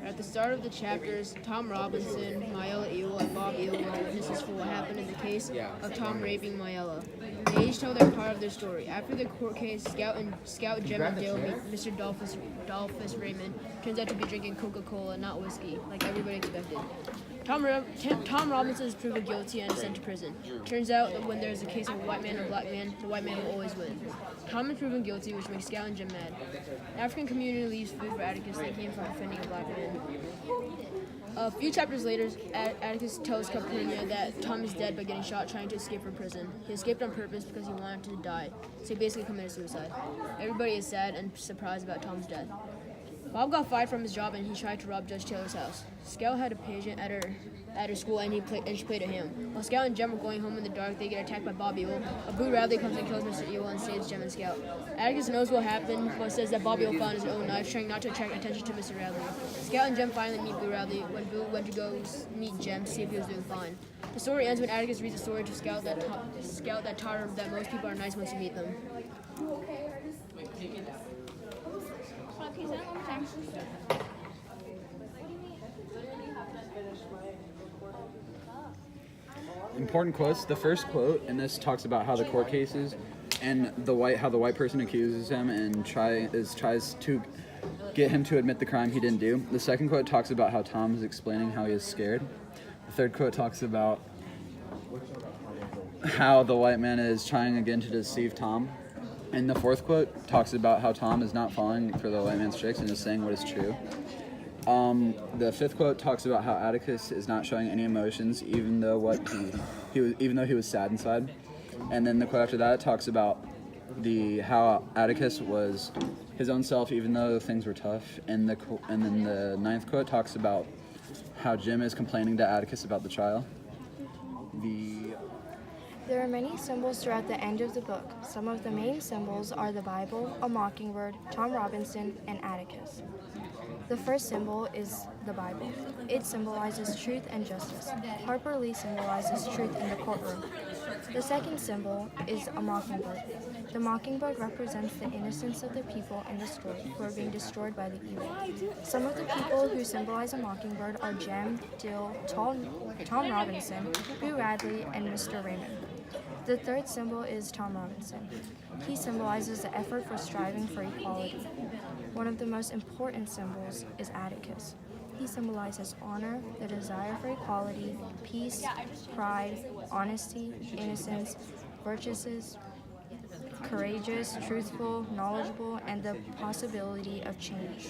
At the start of the chapters, Tom Robinson, Mayella Ewell, and Bob Ewell were witnesses for what happened in the case of Tom raping Mayella. They each told their part of their story. After the court case, Scout Jem and Dale meet Mr. Dolphus Raymond. Turns out to be drinking Coca-Cola, not whiskey, like everybody expected. Tom Robinson is proven guilty and sent to prison. Turns out that when there's a case of a white man or black man, the white man will always win. Tom is proven guilty, which makes Scout and Jem mad. The African community leaves food for Atticus, thanking him for defending a black man. A few chapters later, Atticus tells Calpurnia that Tom is dead by getting shot trying to escape from prison. He escaped on purpose because he wanted to die, so he basically committed suicide. Everybody is sad and surprised about Tom's death. Bob got fired from his job and he tried to rob Judge Taylor's house. Scout had a patient at her school and she played a ham. While Scout and Jem were going home in the dark, they get attacked by Bob Ewell. A Boo Radley comes and kills Mr. Ewell and saves Jem and Scout. Atticus knows what happened, but says that Bob Ewell found his own knife, trying not to attract attention to Mr. Radley. Scout and Jem finally meet Boo Radley when Boo went to go meet Jem to see if he was doing fine. The story ends when Atticus reads a story to Scout that taught her that most people are nice once you meet them. Important quotes. The first quote in this talks about how the court cases and how the white person accuses him and tries to get him to admit the crime he didn't do. The second quote talks about how Tom is explaining how he is scared. The third quote talks about how the white man is trying again to deceive Tom. And the fourth quote talks about how Tom is not falling for the white man's tricks and is saying what is true. The fifth quote talks about how Atticus is not showing any emotions, even though he was sad inside. And then the quote after that talks about how Atticus was his own self, even though things were tough. And then the ninth quote talks about how Jem is complaining to Atticus about the trial. There are many symbols throughout the end of the book. Some of the main symbols are the Bible, a mockingbird, Tom Robinson, and Atticus. The first symbol is the Bible. It symbolizes truth and justice. Harper Lee symbolizes truth in the courtroom. The second symbol is a mockingbird. The mockingbird represents the innocence of the people in the story who are being destroyed by the evil. Some of the people who symbolize a mockingbird are Jem, Dill, Tom Robinson, Boo Radley, and Mr. Raymond. The third symbol is Tom Robinson. He symbolizes the effort for striving for equality. One of the most important symbols is Atticus. He symbolizes honor, the desire for equality, peace, pride, honesty, innocence, virtuous, courageous, truthful, knowledgeable, and the possibility of change.